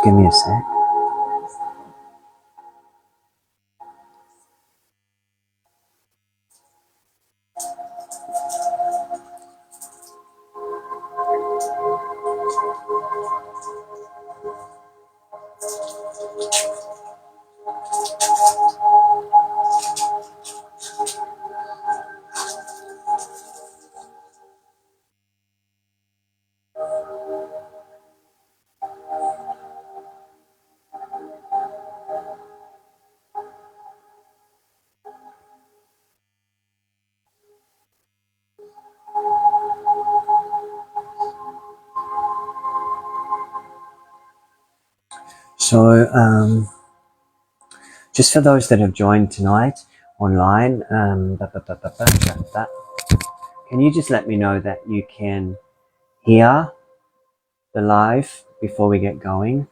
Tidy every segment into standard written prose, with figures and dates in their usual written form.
give me a sec. So, just for those that have joined tonight online, can you just let me know that you can hear the live before we get going?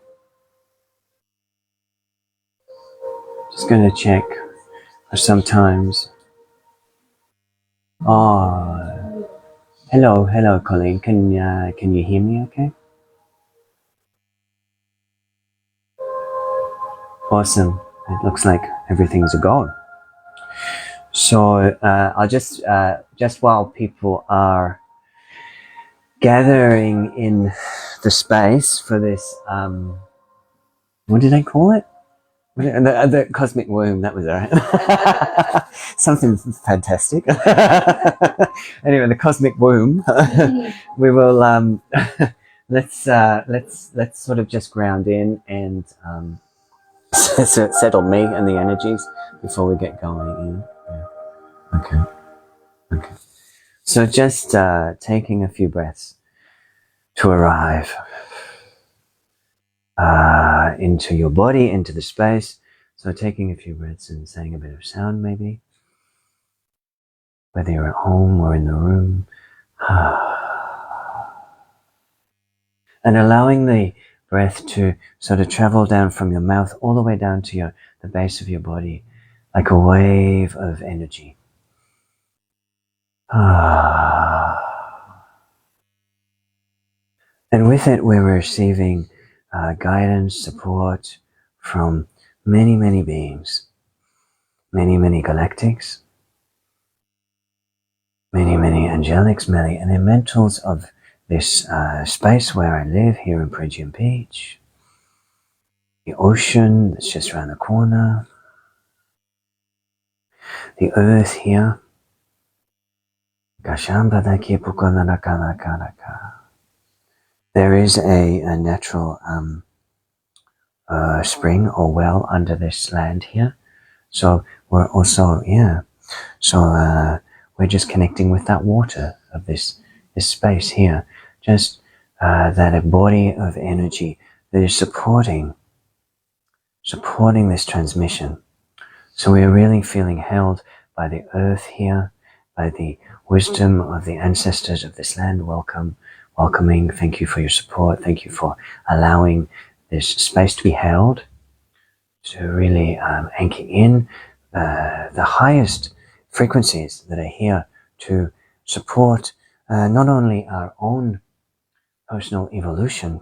Just going to check for sometimes. Oh, hello, Colleen. Can you hear me? Okay. Awesome. It looks like everything's a go. So I'll just while people are gathering in the space for this, what did I call it? The cosmic womb. That was right. Something fantastic. Anyway, the cosmic womb. We will let's sort of just ground in and settle me and the energies before we get going. Yeah. Okay. So just taking a few breaths to arrive into your body, into the space. So taking a few breaths and saying a bit of sound maybe, whether you're at home or in the room. And allowing the breath to sort of travel down from your mouth all the way down to the base of your body, like a wave of energy. And with it, we're receiving guidance, support from many, many beings, many, many galactics, many, many angelics, many elementals of this space where I live here in Peregian Beach, the ocean that's just around the corner, the earth here. There is a natural spring or well under this land here. So we're also, we're just connecting with that water of this space here. Just that a body of energy that is supporting this transmission. So we are really feeling held by the earth here, by the wisdom of the ancestors of this land. Welcoming. Thank you for your support. Thank you for allowing this space to be held, to really anchor in the highest frequencies that are here to support not only our own personal evolution,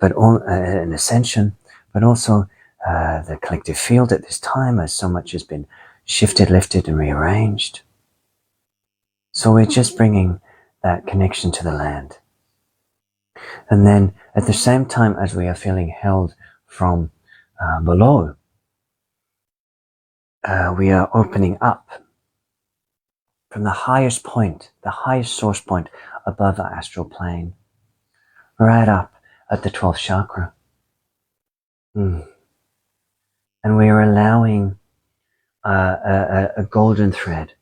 but an ascension, but also the collective field at this time, as so much has been shifted, lifted, and rearranged. So we're just bringing that connection to the land. And then at the same time as we are feeling held from below, we are opening up from the highest point, the highest source point above our astral plane, right up at the 12th chakra. And we are allowing a golden thread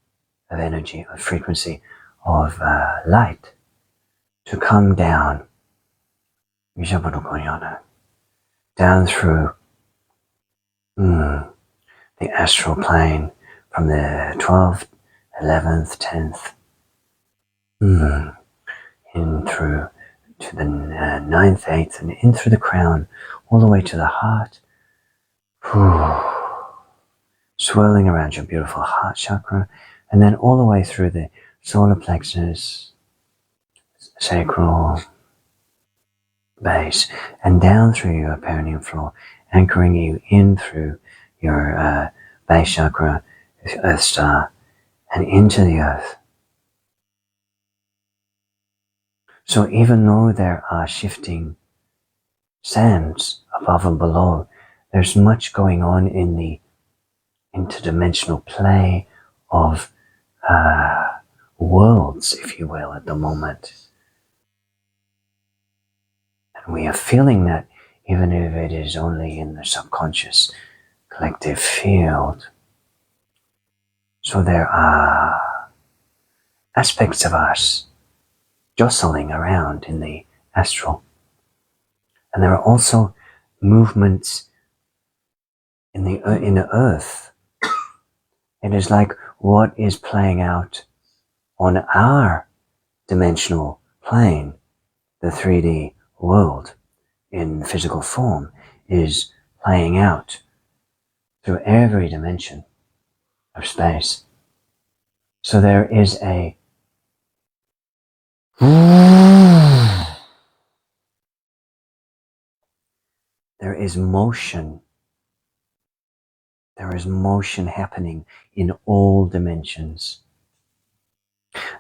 of energy, of frequency, of light to come down through the astral plane from the 12th, 11th, 10th, in through to the 9th, 8th, and in through the crown, all the way to the heart. Swirling around your beautiful heart chakra, and then all the way through the solar plexus, sacral, base and down through your perineum floor, anchoring you in through your base chakra, earth star, and into the earth. So even though there are shifting sands above and below, there's much going on in the interdimensional play of worlds, if you will, at the moment. And we are feeling that even if it is only in the subconscious collective field. So there are aspects of us jostling around in the astral. And there are also movements in the earth. It is like what is playing out on our dimensional plane, the 3D world in physical form, is playing out through every dimension of space. So there is motion. There is motion happening in all dimensions.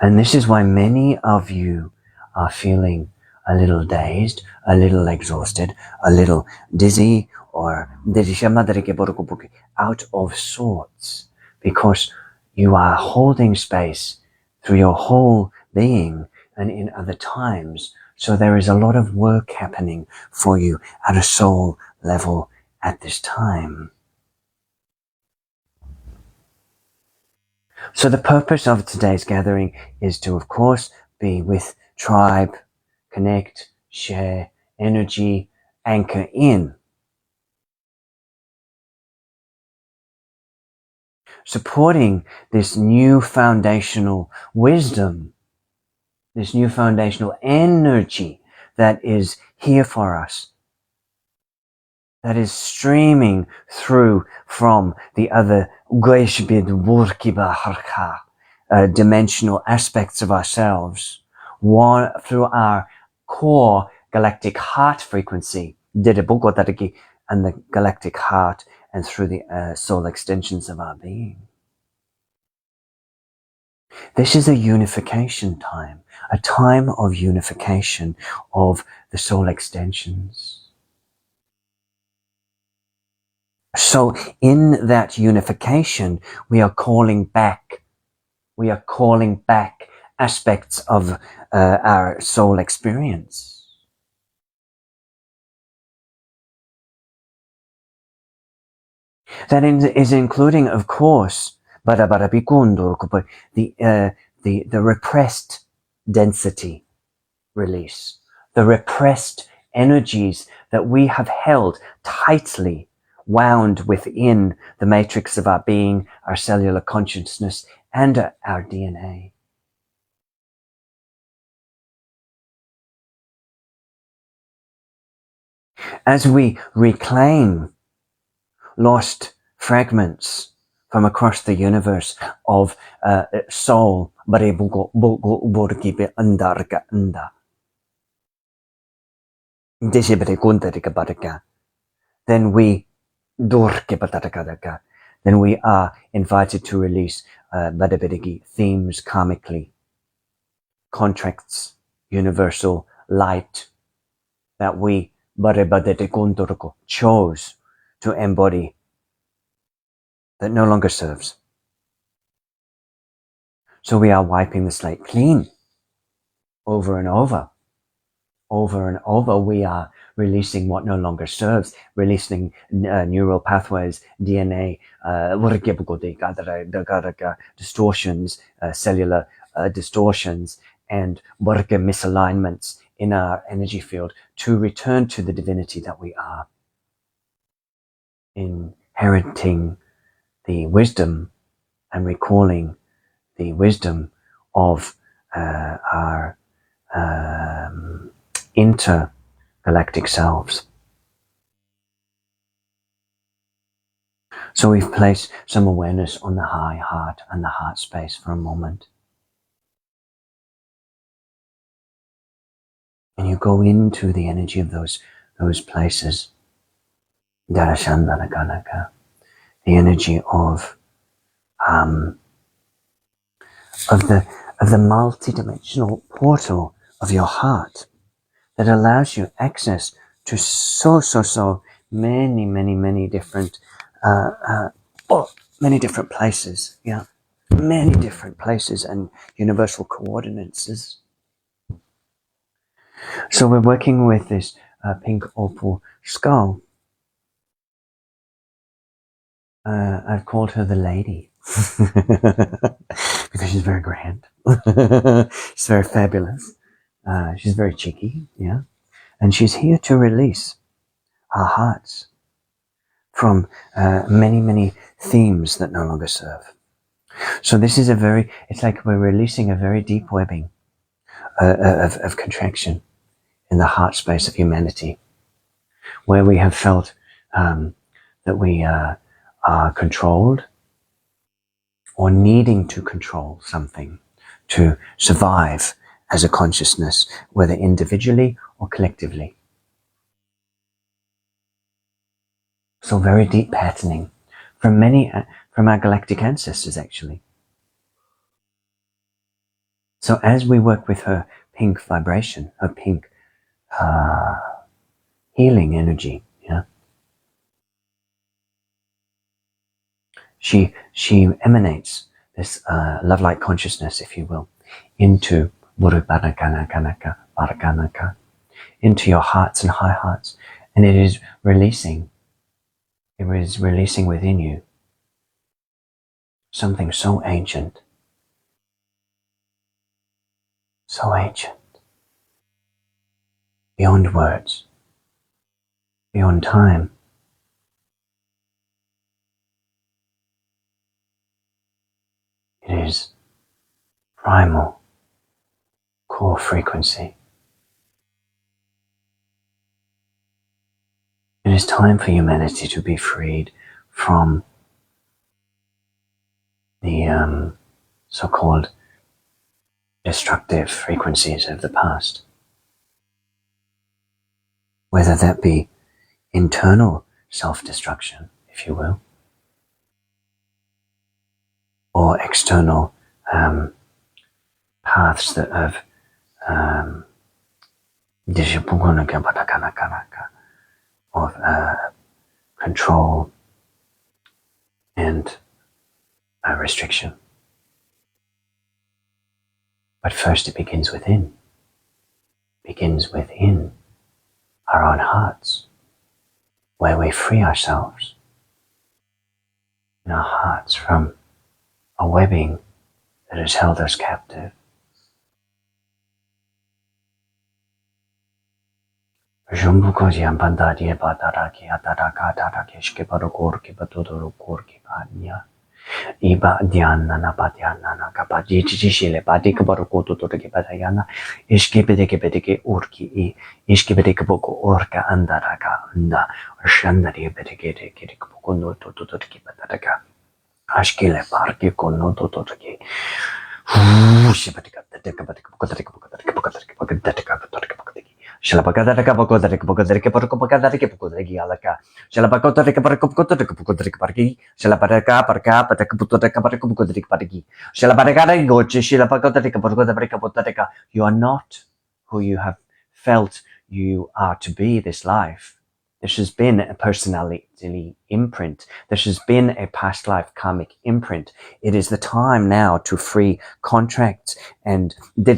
And this is why many of you are feeling a little dazed, a little exhausted, a little dizzy, or out of sorts, because you are holding space through your whole being and in other times. So there is a lot of work happening for you at a soul level at this time. So the purpose of today's gathering is to, of course, be with tribe, connect, share, energy, anchor in. Supporting this new foundational wisdom, this new foundational energy that is here for us, that is streaming through from the other dimensional aspects of ourselves, one through our core galactic heart frequency, and the galactic heart, and through the soul extensions of our being. This is a unification time, a time of unification of the soul extensions. So in that unification, we are calling back aspects of our soul experience. That is including, of course, the repressed density release, the repressed energies that we have held tightly wound within the matrix of our being, our cellular consciousness, and our DNA. As we reclaim lost fragments from across the universe of soul, then we are invited to release themes karmically, contracts, universal light that we chose to embody that no longer serves. So we are wiping the slate clean over and over. Over and over, we are releasing what no longer serves, releasing neural pathways, DNA, distortions, cellular distortions, and misalignments in our energy field to return to the divinity that we are, inheriting the wisdom and recalling the wisdom of our intergalactic selves. So we've placed some awareness on the high heart and the heart space for a moment. And you go into the energy of those places. Darashandanakanaka. The energy of the multidimensional portal of your heart that allows you access to so many different many different places. Yeah, many different places and universal coordinates. So we're working with this pink opal skull. I've called her the lady because she's very grand. She's very fabulous. She's very cheeky, yeah. And she's here to release our hearts from many themes that no longer serve. So this is it's like we're releasing a very deep webbing of contraction in the heart space of humanity, where we have felt that we are controlled or needing to control something to survive as a consciousness, whether individually or collectively. So very deep patterning from our galactic ancestors, actually. So as we work with her pink vibration, her pink healing energy, yeah, she emanates this love-light consciousness, if you will, into into your hearts and high hearts, and it is releasing within you something so ancient, beyond words, beyond time. It is primal core frequency. It is time for humanity to be freed from the so-called destructive frequencies of the past. Whether that be internal self-destruction, if you will, or external paths that have of control and restriction. But first it begins within our own hearts, where we free ourselves in our hearts from a webbing that has held us captive. Iba diana badiana kabaji jishile badik barukoto to ke badayana ishkebedeke bedeke urki ishkebedeke boko orka andaraka anda shandari bedeke ke kono to ke badaka ashkele parke kono to ke shibadika teka badika bokatake Shalabakataka Bokodareke Porcopacadake Pocodregi Alaka, Shalabakotaka Parcopocodric Parki, Shalabaka Parca, Patacaputaka Parcopocodric Parki, Shalabaka Gochi, Shilapacotaka Porcodrica Potaka. You are not who you have felt you are to be this life. This has been a personality imprint. This has been a past life karmic imprint. It is the time now to free contracts and the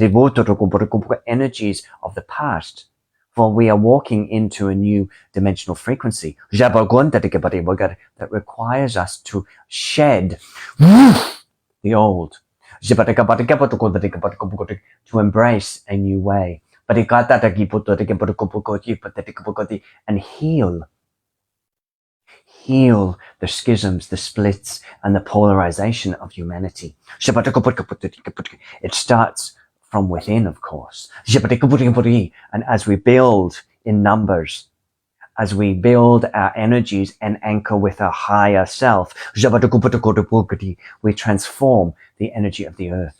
energies of the past. For we are walking into a new dimensional frequency that requires us to shed the old, to embrace a new way, and heal the schisms, the splits, and the polarization of humanity. It starts from within, of course. And as we build in numbers, as we build our energies and anchor with our higher self, we transform the energy of the earth.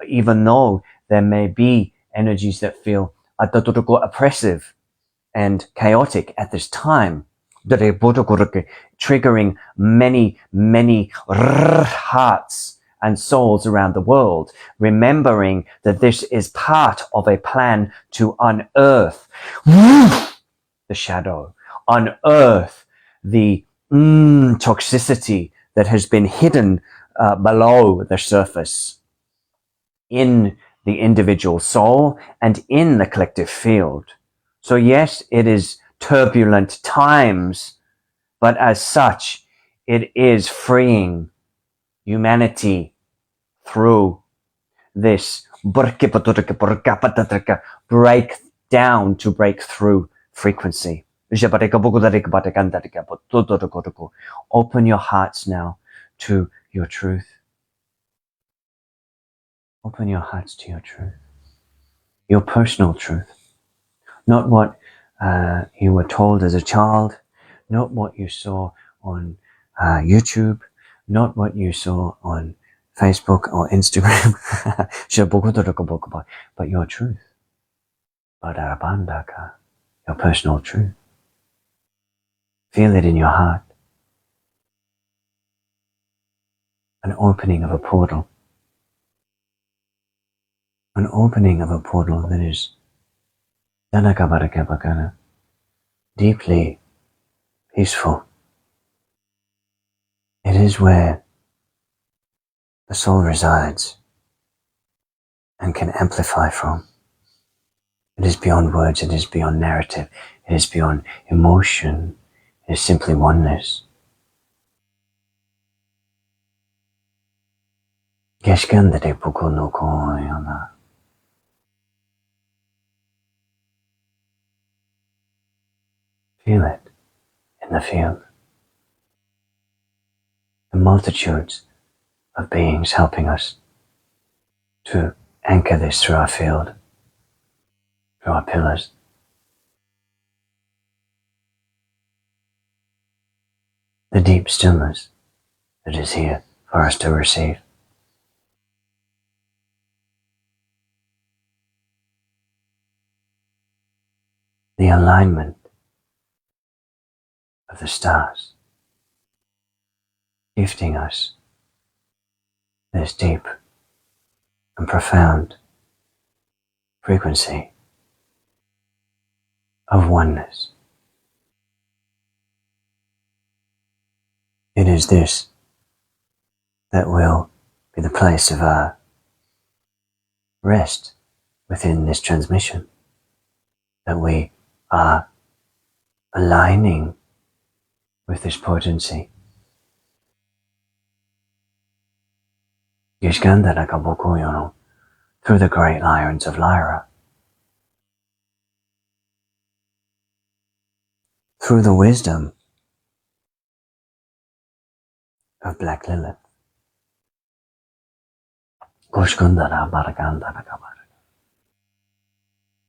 Even though there may be energies that feel oppressive and chaotic at this time, triggering many hearts and souls around the world, remembering that this is part of a plan to unearth the shadow, unearth the toxicity that has been hidden below the surface in the individual soul and in the collective field. So yes, it is turbulent times, but as such, it is freeing humanity through this break down to break through frequency. Open your hearts now to your truth. Open your hearts to your truth, your personal truth, not what you were told as a child, not what you saw on YouTube, not what you saw on Facebook or Instagram, but your truth, your personal truth. Feel it in your heart. An opening of a portal. An opening of a portal that is deeply peaceful. It is where the soul resides and can amplify from. It is beyond words, it is beyond narrative, it is beyond emotion, it is simply oneness. Feel it in the field. The multitudes of beings helping us to anchor this through our field, through our pillars. The deep stillness that is here for us to receive. The alignment of the stars, gifting us this deep and profound frequency of oneness. It is this that will be the place of our rest within this transmission, that we are aligning with this potency. Through the great irons of Lyra, through the wisdom of Black Lilith,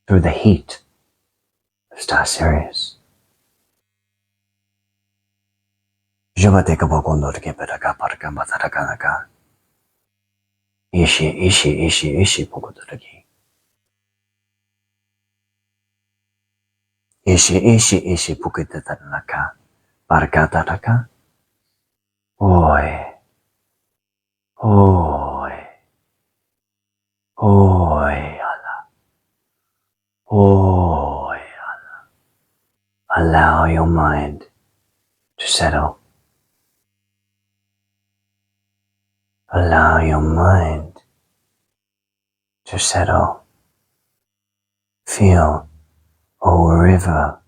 through the heat of Star Sirius. Ishi pukuturagi. Ishi pukitatanaka. Barakataraka. Oi. Allah. Allah. Allow your mind to settle. Allow your mind to settle. Feel a river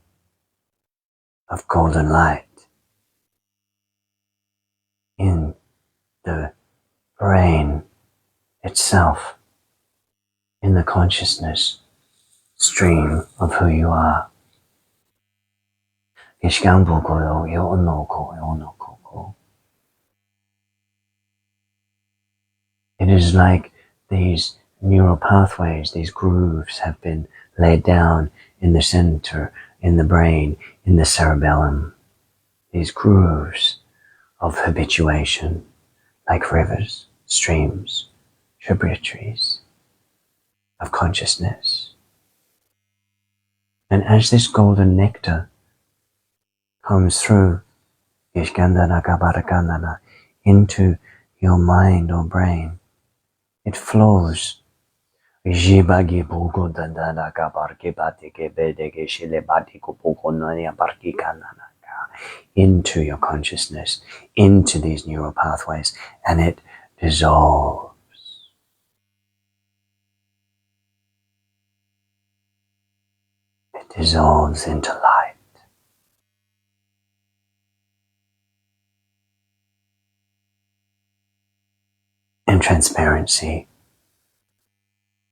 of golden light in the brain itself, in the consciousness stream of who you are. It is like these neural pathways, these grooves have been laid down in the center, in the brain, in the cerebellum. These grooves of habituation, like rivers, streams, tributaries. of consciousness. And as this golden nectar comes through into your mind or brain, it flows into your consciousness, into these neural pathways, and it dissolves. It dissolves into light. And transparency.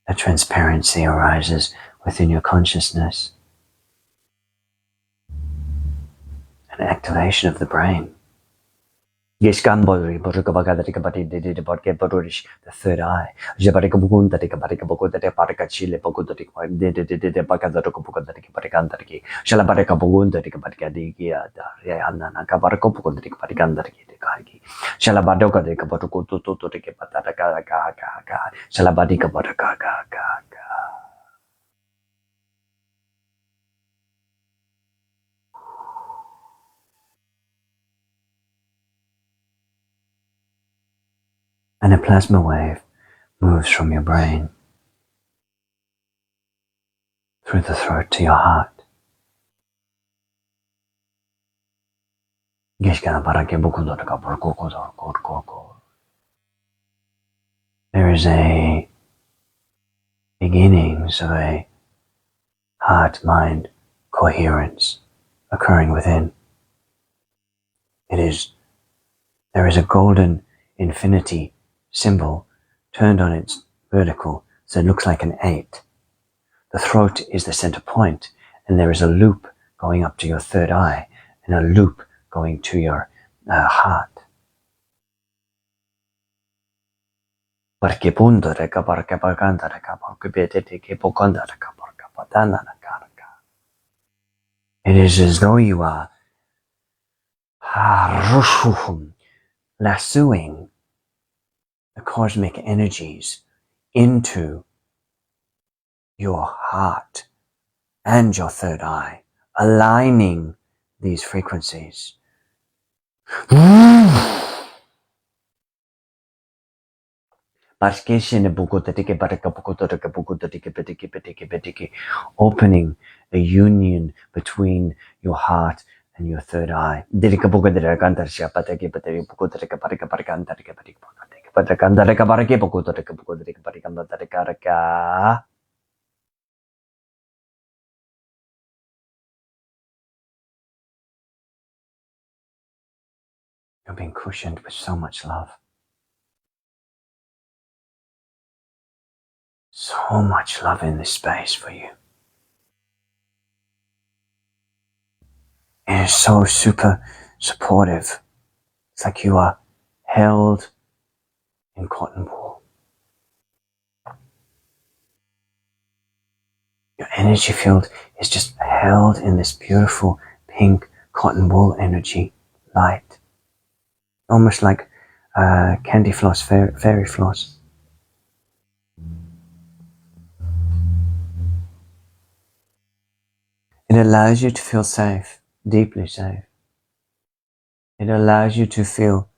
A transparency arises within your consciousness. An activation of the brain. The third eye. And a plasma wave moves from your brain through the throat to your heart. There is a beginnings of a heart-mind coherence occurring within. There is a golden infinity symbol turned on its vertical, so it looks like an 8. The throat is the center point, and there is a loop going up to your third eye, and a loop going to your heart. It is as though you are lassoing the cosmic energies into your heart and your third eye, aligning these frequencies. Opening a union between your heart and your third eye. You're being cushioned with so much love. So much love in this space for you. It is so super supportive. It's like you are held in cotton wool. Your energy field is just held in this beautiful pink cotton wool energy, light. Almost like candy floss, fairy floss. It allows you to feel safe, deeply safe. It allows you to feel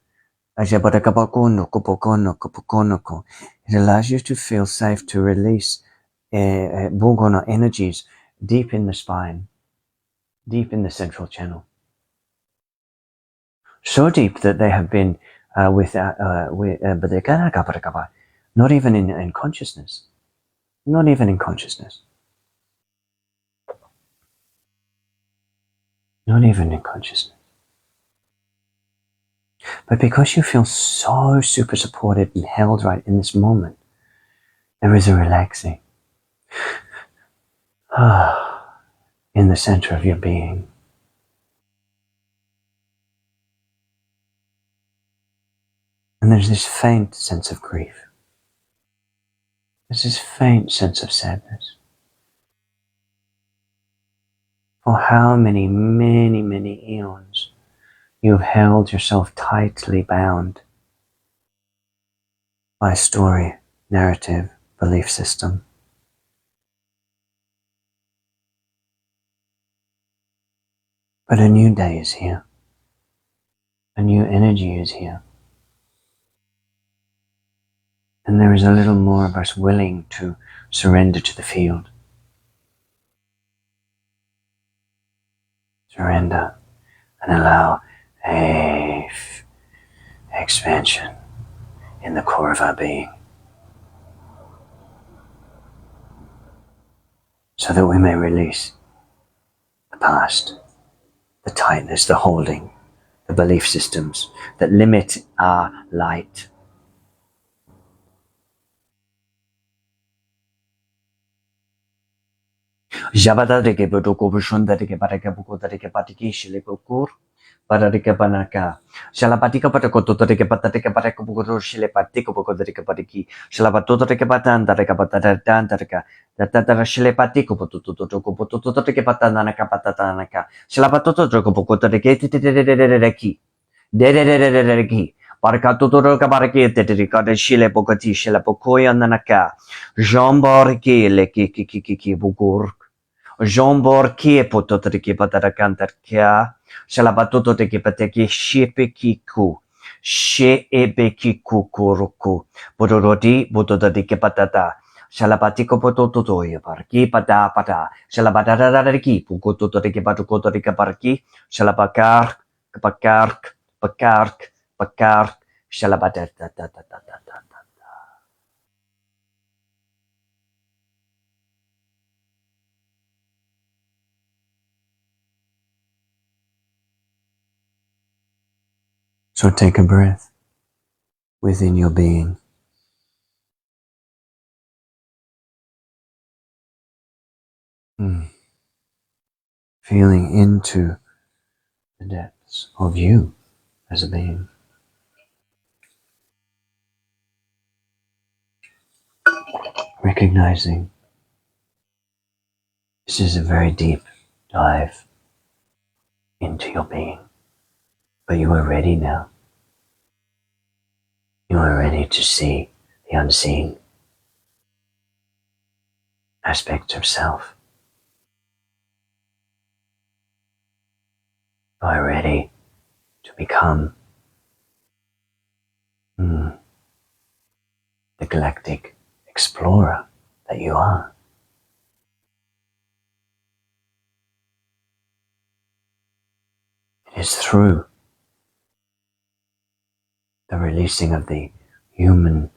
it allows you to feel safe to release energies deep in the spine, deep in the central channel. So deep that they have been not even in consciousness. Not even in consciousness. Not even in consciousness. But because you feel so super supported and held right in this moment, there is a relaxing in the center of your being. And there's this faint sense of grief. There's this faint sense of sadness. For how many eons you've held yourself tightly bound by story, narrative, belief system, But a new day is here. A new energy is here. And there is a little more of us willing to surrender to the field. Surrender and allow a expansion in the core of our being, so that we may release the past, the tightness, the holding, the belief systems that limit our light. Jabadadeke bodoko bushundadeke barakebukodadeke patikishilekukur, Paradika Banaka, Shalapatika Patakotoke Patateka Patakopo Shile Patiko Pokodeka Patiki, Shalapatoteka Patan, Tareka Patatan, Tareka, Tatara Shile Patiko Potototeke Patanaka Patatanaka, Shalapatoto Pokoteki, Dedeki, Paracatotoka Baraki, Tetrica, Shile Pocati, Shilapokoya Nanaka, Jean Borki, Leki Bugur. Jean Borki Pototeki Patarakantarkia. Shalabatoto te kipateki shepe kiku. She ebe kiku kuruku. Bodoroti, bototo de kipatata. Shalapatiko pototo yaparki pata pata. Shalabadada ki, pukoto de kipatukoto de kaparki. Shalabakark, pakark, pakark, pakark. Shalabadata. So take a breath within your being. Feeling into the depths of you as a being. Recognizing this is a very deep dive into your being. But you are ready now. You are ready to see the unseen aspects of self. You are ready to become the galactic explorer that you are. It is through the releasing of the human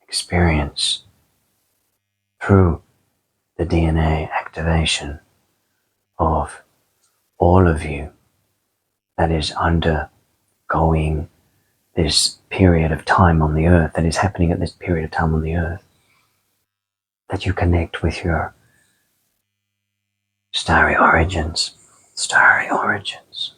experience, through the DNA activation of all of you that is undergoing this period of time on the earth, that is happening at this period of time on the earth, that you connect with your starry origins. Starry origins.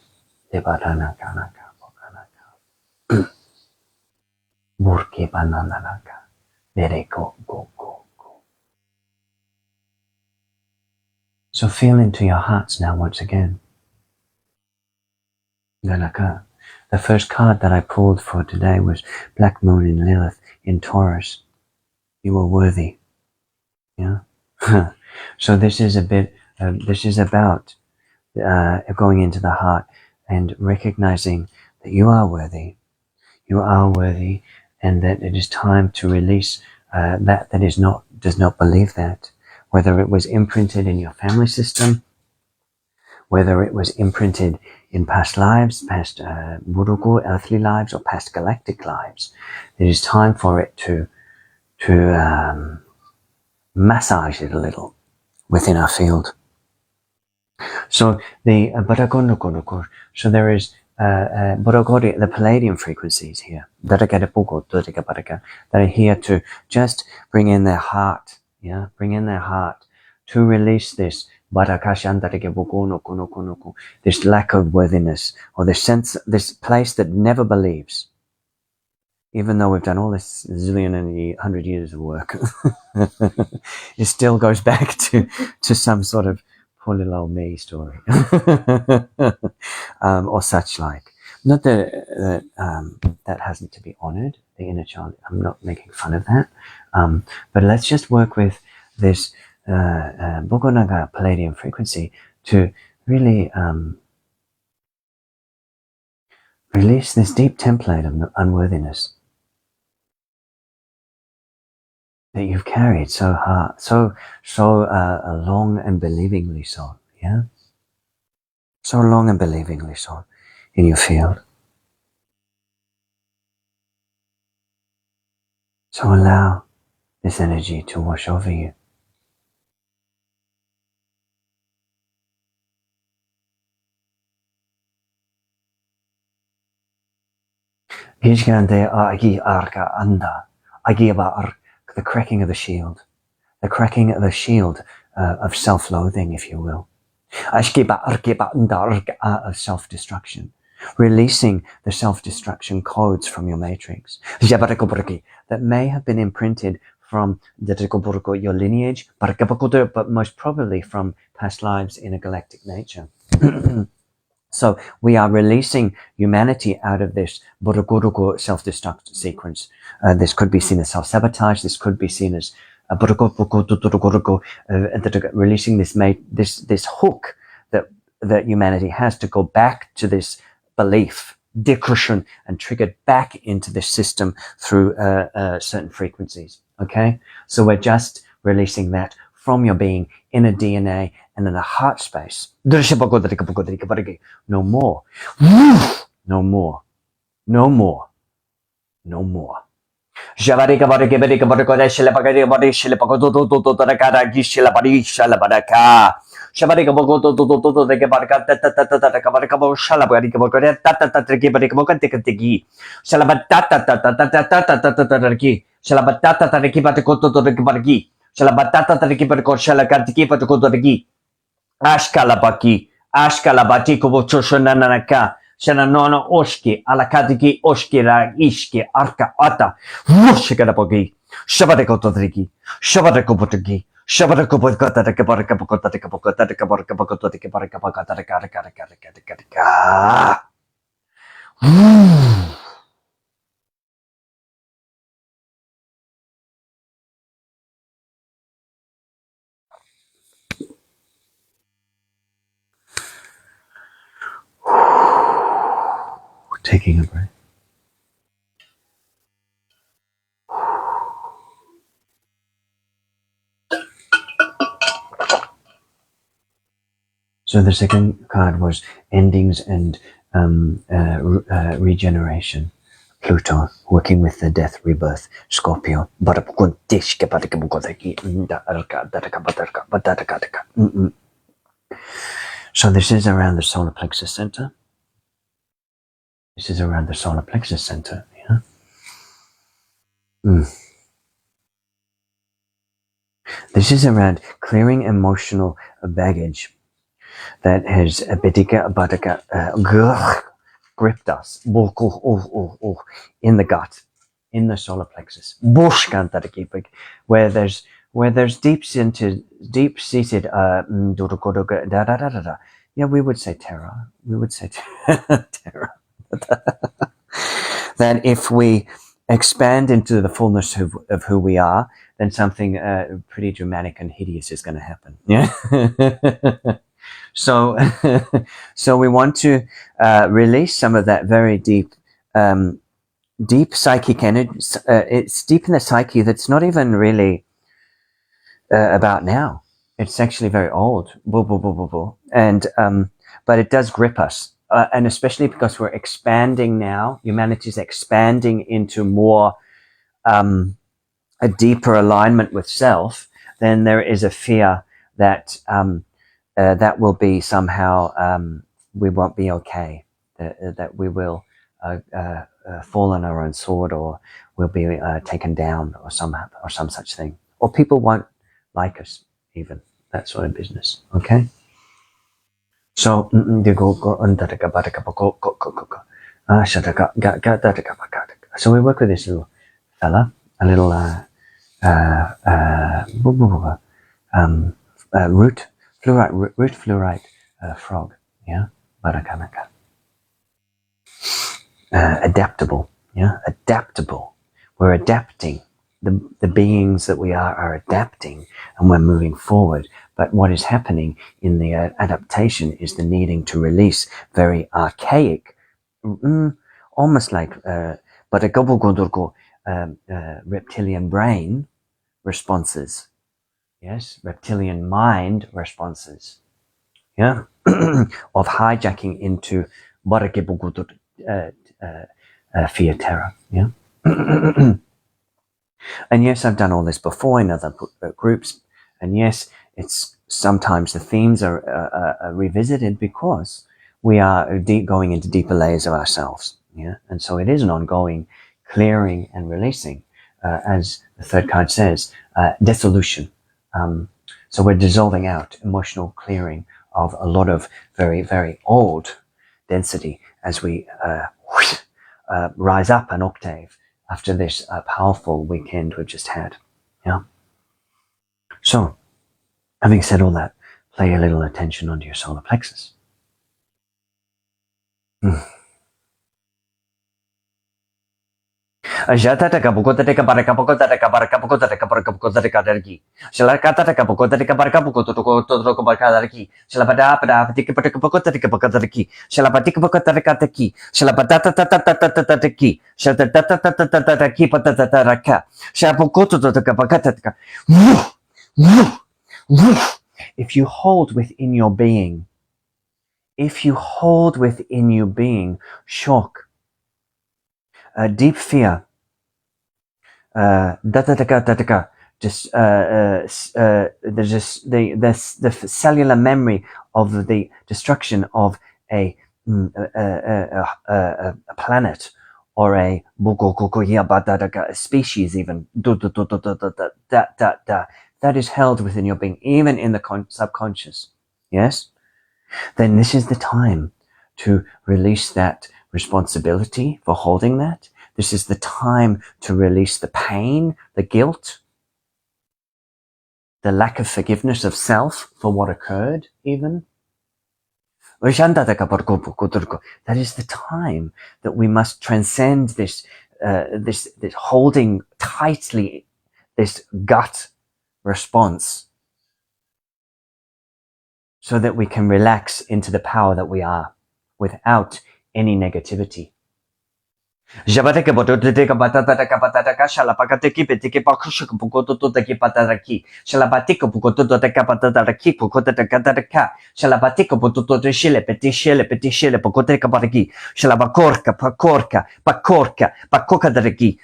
So feel into your hearts now once again. The first card that I pulled for today was Black Moon in Lilith in Taurus. You are worthy. Yeah. So this is this is about going into the heart and recognizing that you are worthy. You are worthy, and that it is time to release that does not believe that. Whether it was imprinted in your family system, whether it was imprinted in past lives, past Buruku, earthly lives, or past galactic lives, it is time for it to massage it a little within our field. So the so there is the Palladium frequencies here that are here to just bring in their heart, bring in their heart to release this this lack of worthiness, or this sense, this place that never believes, even though we've done all this zillion and 100 years of work. It still goes back to some sort of poor little old me story, or such like. Not that that hasn't to be honored, the inner child. I'm not making fun of that, but let's just work with this Bogonaga Palladium frequency to really release this deep template of unworthiness that you've carried so hard, so long and believingly so, yeah? So long and believingly so in your field. So allow this energy to wash over you. The cracking of the shield. The cracking of the shield of self-loathing, if you will. Of self-destruction. Releasing the self-destruction codes from your matrix that may have been imprinted from your lineage, but most probably from past lives in a galactic nature. So we are releasing humanity out of this self-destruct sequence. This could be seen as self-sabotage. This could be seen as releasing this hook that humanity has to go back to this belief, decushion, and triggered back into this system through certain frequencies. Okay, so we're just releasing that from your being in a DNA and in a heart space. No more. No more. No more. No more. Ashkalabati kobochoshonanaka. Shananono oshki, alakadiki oshki ra ishki, arka ata, wushikadabogi, shabadekotodriki, shabadekobotagi, shabadekobotaka. Taking a breath. So the second card was endings and regeneration. Pluto, working with the death rebirth. Scorpio. So this is around the solar plexus center. This is around the solar plexus center. Yeah. This is around clearing emotional baggage that has gripped us in the gut, in the solar plexus, where there's deep-seated yeah, we would say terror. We would say terror. That if we expand into the fullness of who we are, then something pretty dramatic and hideous is going to happen. Yeah. So we want to release some of that very deep psychic energy. It's deep in the psyche that's not even really about now. It's actually very old. And but it does grip us. And especially because we're expanding now, humanity's expanding into more a deeper alignment with self, then there is a fear that that will be somehow we won't be okay, that we will fall on our own sword, or we'll be taken down, or some such thing, or people won't like us, even that sort of business. Okay. So so we work with this little fella, a little root fluorite frog, yeah, barakanaka. Adaptable, yeah, adaptable. We're adapting. The beings that we are adapting, and we're moving forward. But what is happening in the adaptation is the needing to release very archaic, almost like but a reptilian brain responses. Yes, reptilian mind responses. Yeah, of hijacking into fear, terror. Yeah. And yes, I've done all this before in other groups. And yes, it's sometimes the themes are revisited because we are going into deeper layers of ourselves. Yeah. And so it is an ongoing clearing and releasing, as the third card says, dissolution. So we're dissolving out, emotional clearing of a lot of very, very old density as we rise up an octave after this powerful weekend we've just had. Yeah. So, having said all that, play a little attention onto your solar plexus. If you hold within your being, shock, deep fear, just there's just the cellular memory of the destruction of a planet or a species, even that is held within your being, even in the subconscious. Yes, then this is the time to release that responsibility for holding that. This is the time to release the pain, the guilt, the lack of forgiveness of self for what occurred, even. That is the time that we must transcend this holding tightly this gut response, so that we can relax into the power that we are without any negativity. Jabateke bototeka batataka patataka shalapakateki peteke pakushuk pukototeki pataraki shalabatiko pukototeka patataki pukotataka shalabatiko pototote shile petishele pukoteka paraki shalabakorka pakokadaraki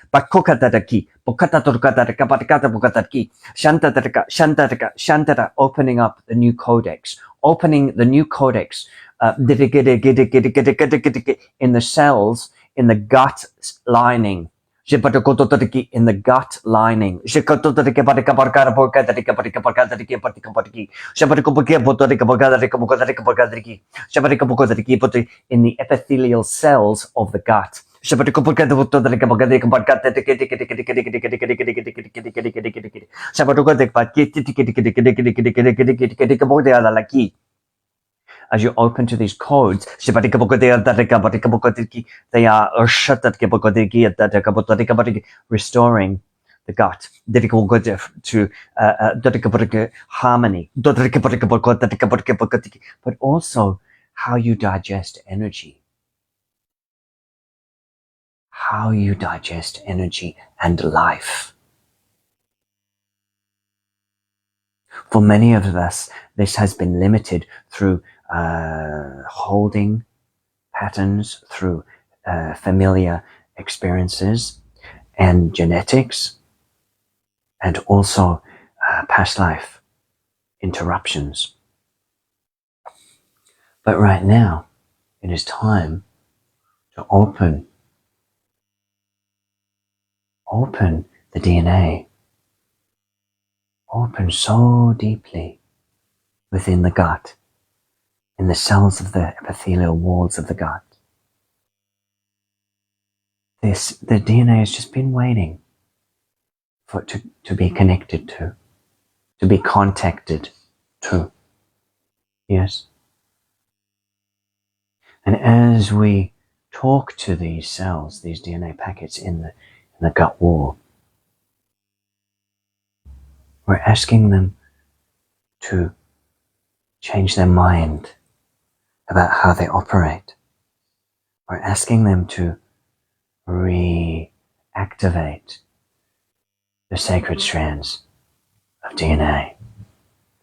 pokataturkadaraka patakata pukataki shantara, opening up the new codex, in the cells, in the gut lining. In the gut lining. In the epithelial cells of the gut. As you open to these codes, they are restoring the gut to harmony, but also how you digest energy. How you digest energy and life. For many of us, this has been limited through holding patterns, through familiar experiences and genetics, and also past life interruptions. But right now, it is time to open the DNA, open so deeply within the gut, in the cells of the epithelial walls of the gut. The DNA has just been waiting for it to be connected to be contacted to. Yes. And as we talk to these cells, these DNA packets in the gut wall, we're asking them to change their mind about how they operate. We're asking them to reactivate the sacred strands of DNA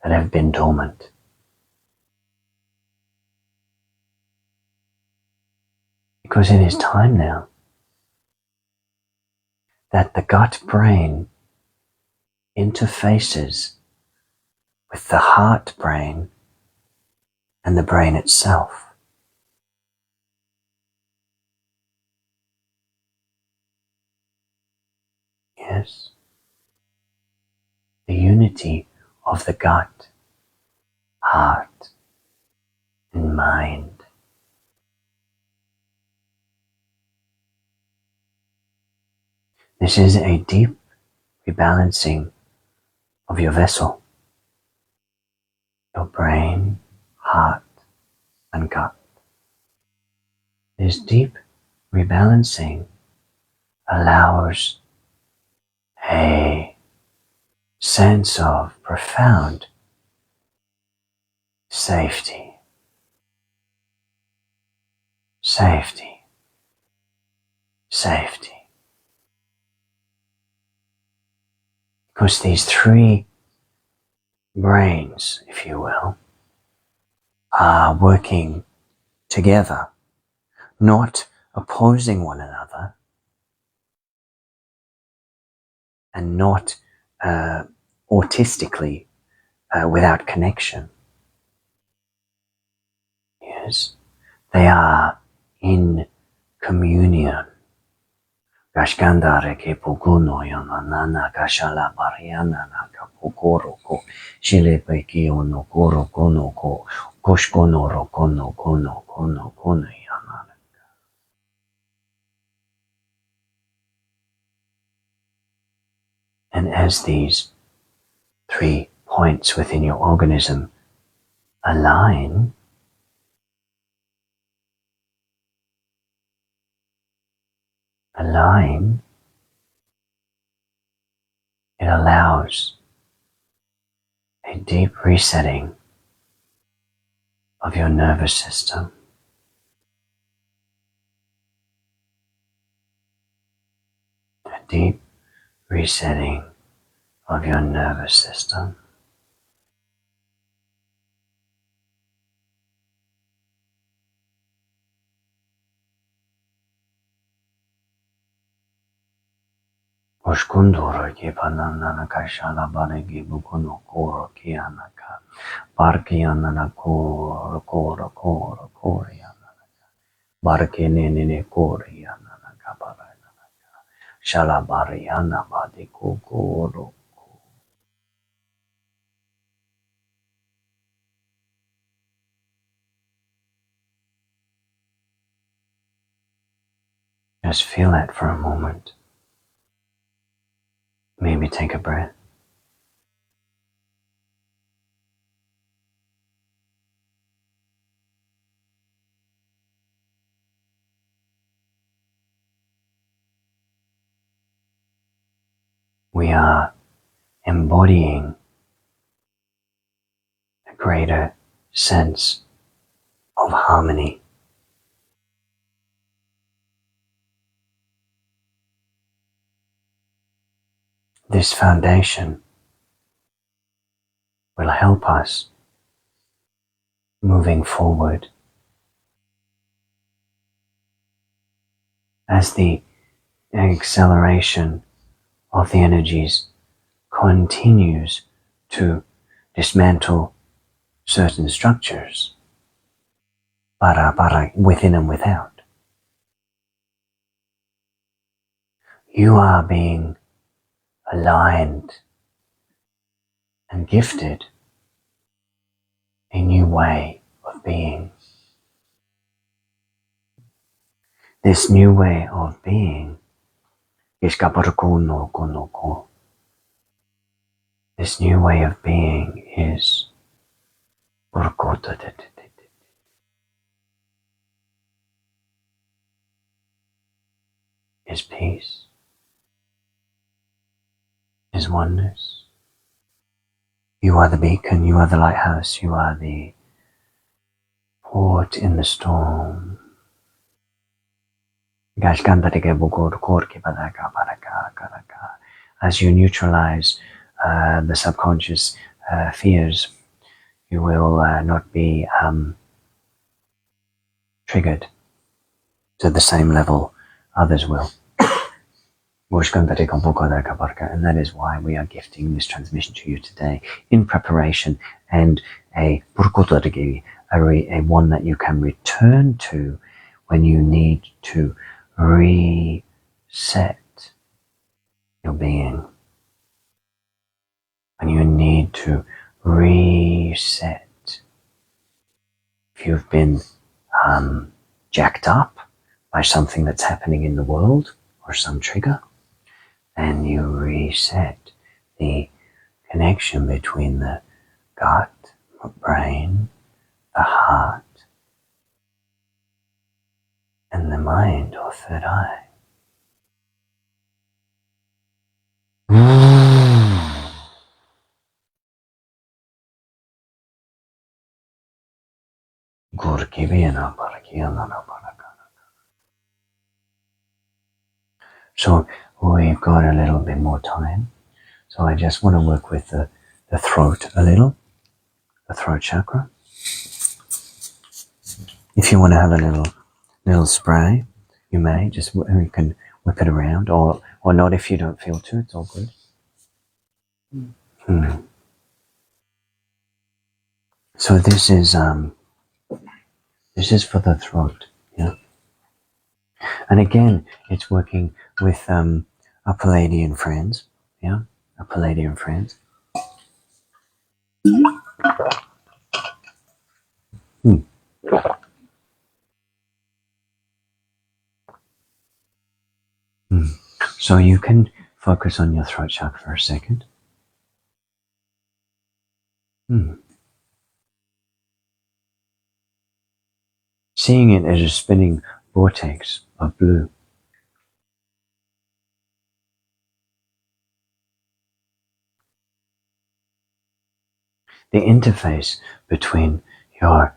that have been dormant. Because it is time now that the gut-brain interfaces with the heart-brain and the brain itself. Yes, the unity of the gut, heart, and mind. This is a deep rebalancing of your vessel, your brain, heart, and gut. This deep rebalancing allows a sense of profound safety, safety, safety. Because these three brains, if you will, are working together, not opposing one another, and not autistically without connection. Yes, they are in communion. Gashgandare ke puguno yanana gashala bariana naka pukoro ko shilepe ki ono koro kono ko koshkono rokono kono kono kono yanana. And as these 3 points within your organism align, it allows a deep resetting of your nervous system. A deep resetting of your nervous system. Oshkundoro ki panana kashala baregi bukono koro kianaka. Barkianana koro koro koro korianaka. Barkinene korianaka baranaka. Shalabariana badi kukoro. Just feel that for a moment. Maybe take a breath. We are embodying a greater sense of harmony. This foundation will help us moving forward as the acceleration of the energies continues to dismantle certain structures, within and without. You are being aligned and gifted a new way of being. This new way of being is this new way of being is peace, is oneness, You are the beacon, you are the lighthouse, you are the port in the storm. As you neutralize the subconscious fears, you will not be triggered to the same level others will. And that is why we are gifting this transmission to you today in preparation and a one that you can return to when you need to reset your being. When you need to reset. If you've been jacked up by something that's happening in the world or some trigger, and you reset the connection between the gut, the brain, the heart, and the mind or third eye. So we've got a little bit more time. So I just want to work with the throat a little, the throat chakra. If you want to have a little spray, you may just, you can whip it around, or not if you don't feel to. It's all good. So this is for the throat, yeah. And again, it's working with our Palladian friends, yeah, our Palladian friends. So you can focus on your throat chakra for a second. Seeing it as a spinning vortex of blue. The interface between your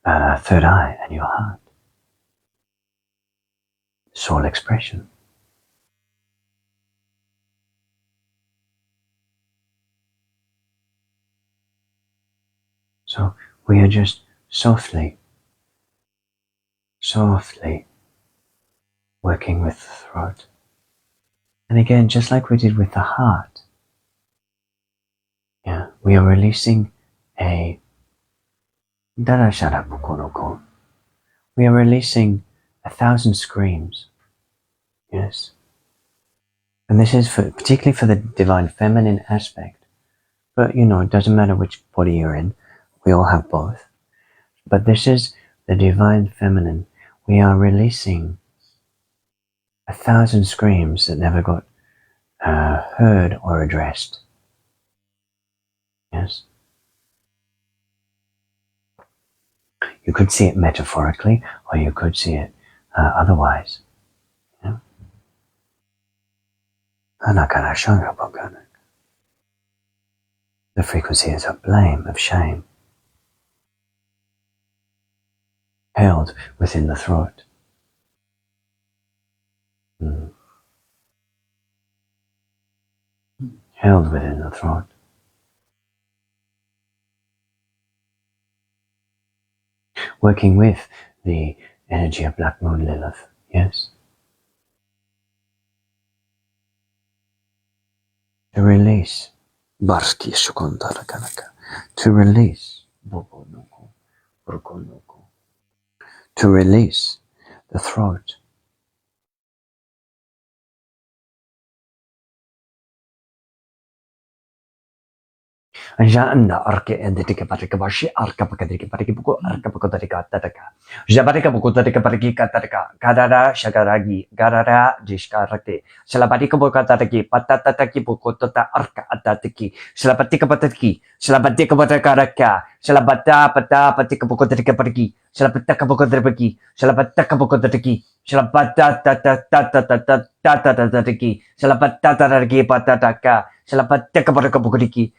third eye and your heart. Soul expression. So we are just softly working with the throat. And again, just like we did with the heart, yeah, we are releasing we are releasing 1,000 screams. Yes. And this is particularly for the divine feminine aspect. But it doesn't matter which body you're in. We all have both. But this is the divine feminine. We are releasing 1,000 screams that never got heard or addressed. Yes. You could see it metaphorically, or you could see it otherwise. Yeah. The frequency is of blame, of shame, held within the throat. Held within the throat. Working with the energy of Black Moon Lilith, yes? To release. To release. To release the throat. Janda arke endetike parike bashi arka pakadrike parike buku arka pakodarika tataka. Jabarika bukodarika pariki katarika. Gadara shagaragi. Gadara dishkarake. Salabarika bukataraki. Patatataki bukotota arka atatiki. Salabatika pataki. Salabatika batakaraka. Salabata pata patika bukodarika pariki. Salapataka bukodariki. Salapataka bukodariki. Salapata tata tata tata tata tataki. Salapata taraki patataka. Salapataka paraka bukodiki.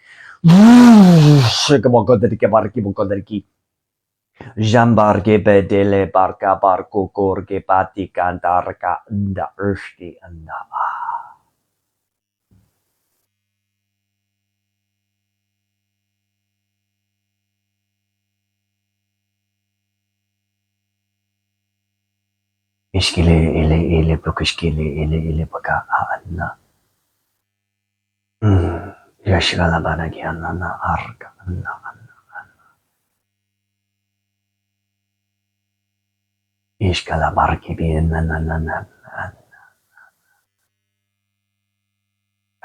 Jambarge bedele barka barko korge pati kandarka nda urshti anda. Ishkile ile bukishkile ile baka anna. Yashgala banagi anna arka anna. Ishkala barki bi na.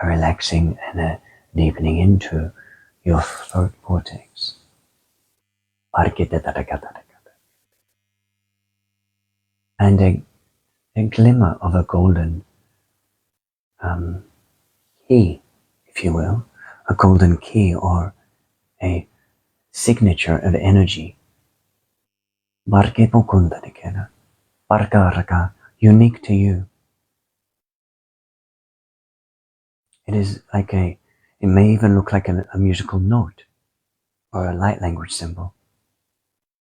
Relaxing and deepening into your throat cortex. And a glimmer of a golden key, if you will, a golden key or a signature of energy. Unique to you. It is like it may even look like a musical note or a light language symbol.